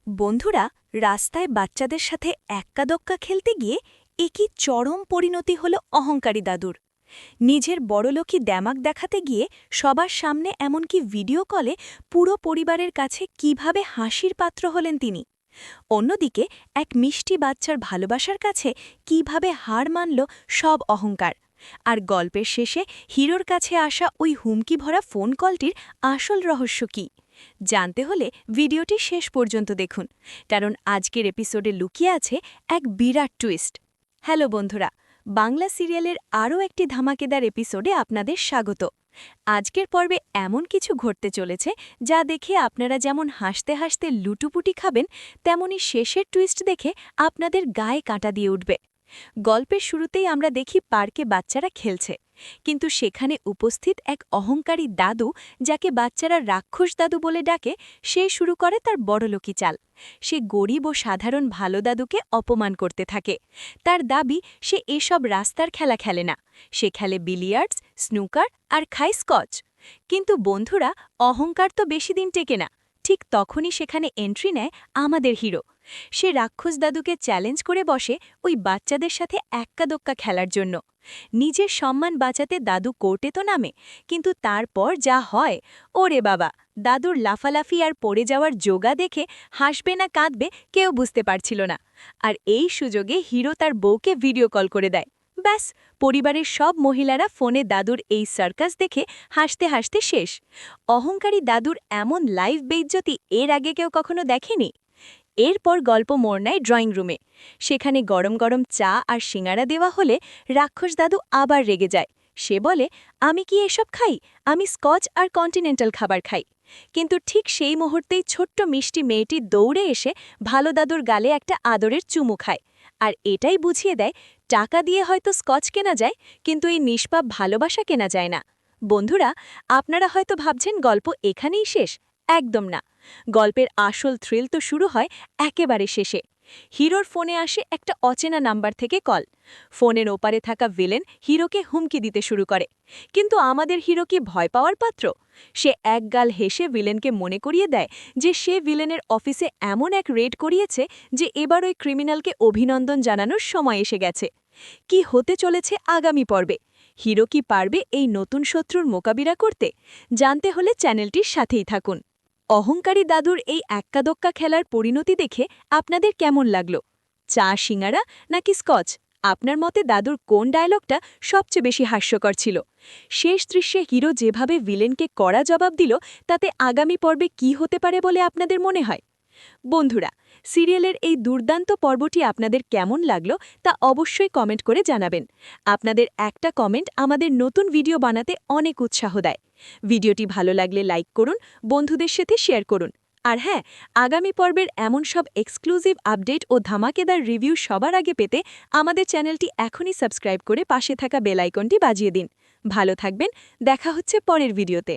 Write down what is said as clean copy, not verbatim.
বন্ধুরা, রাস্তায় বাচ্চাদের সাথে এক্কাদোক্কা খেলতে গিয়ে একই চরম পরিণতি হল অহংকারী দাদুর। নিজের বড়লোকি দ্যামাক দেখাতে গিয়ে সবার সামনে এমনকি ভিডিও কলে পুরো পরিবারের কাছে কিভাবে হাসির পাত্র হলেন তিনি। অন্যদিকে এক মিষ্টি বাচ্চার ভালোবাসার কাছে কিভাবে হার মানল সব অহংকার। আর গল্পের শেষে হিরোর কাছে আসা ওই হুমকি ভরা ফোন কলটির আসল রহস্য কী জানতে হলে ভিডিওটি শেষ পর্যন্ত দেখুন, কারণ আজকের এপিসোডে লুকিয়ে আছে এক বিরাট টুইস্ট। হ্যালো বন্ধুরা, বাংলা সিরিয়ালের আরও একটি ধামাকেদার এপিসোডে আপনাদের স্বাগত। আজকের পর্বে এমন কিছু ঘটতে চলেছে যা দেখে আপনারা যেমন হাসতে হাসতে লুটুপুটি খাবেন, তেমনি শেষের টুইস্ট দেখে আপনাদের গায়ে কাঁটা দিয়ে উঠবে। গল্পের শুরুতেই আমরা দেখি পার্কে বাচ্চারা খেলছে, কিন্তু সেখানে উপস্থিত এক অহংকারী দাদু, যাকে বাচ্চারা রাক্ষস দাদু বলে ডাকে, সে শুরু করে তার বড়লোকি চাল। সে গরিব ও সাধারণ ভালো দাদুকে অপমান করতে থাকে। তার দাবি সে এসব রাস্তার খেলা খেলে না, সে খেলে বিলিয়ার্ডস, স্নুকার আর খায় স্কচ। কিন্তু বন্ধুরা, অহংকার তো বেশি দিন টেকে না। ঠিক তখনই সেখানে এন্ট্রি নেয় আমাদের হিরো। সে রাক্ষস দাদুকে চ্যালেঞ্জ করে বসে ওই বাচ্চাদের সাথে এক্কাদোক্কা খেলার জন্য। নিজের সম্মান বাঁচাতে দাদু কোর্টে তো নামে, কিন্তু তারপর যা হয়, ওরে বাবা! দাদুর লাফালাফি আর পড়ে যাওয়ার যোগা দেখে হাসবে না কাঁদবে কেউ বুঝতে পারছিল না। আর এই সুযোগে হিরো তার বউকে ভিডিও কল করে দেয়। ব্যাস, পরিবারের সব মহিলারা ফোনে দাদুর এই সার্কাস দেখে হাসতে হাসতে শেষ। অহংকারী দাদুর এমন লাইভ বেইজ্জতি এর আগে কেউ কখনো দেখেনি। এরপর গল্প মোড় নেয় ড্রয়িং রুমে। সেখানে গরম গরম চা আর সিঙাড়া দেওয়া হলে রাক্ষস দাদু আবার রেগে যায়। সে বলে, আমি কি এসব খাই? আমি স্কচ আর কন্টিনেন্টাল খাবার খাই। কিন্তু ঠিক সেই মুহূর্তেই ছোট্ট মিষ্টি মেয়েটি দৌড়ে এসে ভালো দাদুর গালে একটা আদরের চুমু খায়। আর এটাই বুঝিয়ে দেয়, টাকা দিয়ে হয়তো স্কচ কেনা যায়, কিন্তু এই নিষ্পাপ ভালোবাসা কেনা যায় না। বন্ধুরা, আপনারা হয়তো ভাবছেন গল্প এখানেই শেষ। একদম না। গল্পের আসল থ্রিল তো শুরু হয় একেবারে শেষে। হিরোর ফোনে আসে একটা অচেনা নাম্বার থেকে কল। ফোনের ওপারে থাকা ভিলেন হিরোকে হুমকি দিতে শুরু করে। কিন্তু আমাদের হিরো কি ভয় পাওয়ার পাত্র? সে একগাল হেসে ভিলেনকে মনে করিয়ে দেয় যে সে ভিলেনের অফিসে এমন এক রেড করিয়েছে যে এবার ওই ক্রিমিনালকে অভিনন্দন জানানোর সময় এসে গেছে। কি হতে চলেছে আগামী পর্বে? হিরো কি পারবে এই নতুন শত্রুর মোকাবিলা করতে? জানতে হলে চ্যানেলটির সাথেই থাকুন। অহংকারী দাদুর এই এক্কাদোক্কা খেলার পরিণতি দেখে আপনাদের কেমন লাগলো? চা, সিঙাড়া নাকি স্কচ? আপনার মতে দাদুর কোন ডায়লগটা সবচেয়ে বেশি হাস্যকর ছিল? শেষ দৃশ্যে হিরো যেভাবে ভিলেনকে কড়া জবাব দিল, তাতে আগামী পর্বে কি হতে পারে বলে আপনাদের মনে হয়? বন্ধুরা, সিরিয়ালের এই দুর্দান্ত পর্বটি আপনাদের কেমন লাগলো তা অবশ্যই কমেন্ট করে জানাবেন। আপনাদের একটা কমেন্ট আমাদের নতুন ভিডিও বানাতে অনেক উৎসাহ দেয়। ভিডিওটি ভালো লাগলে লাইক করুন, বন্ধুদের সাথে শেয়ার করুন। আর হ্যাঁ, আগামী পর্বের এমন সব এক্সক্লুসিভ আপডেট ও ধামাকেদার রিভিউ সবার আগে পেতে আমাদের চ্যানেলটি এখনই সাবস্ক্রাইব করে পাশে থাকা বেল আইকনটি বাজিয়ে দিন। ভালো থাকবেন, দেখা হচ্ছে পরের ভিডিওতে।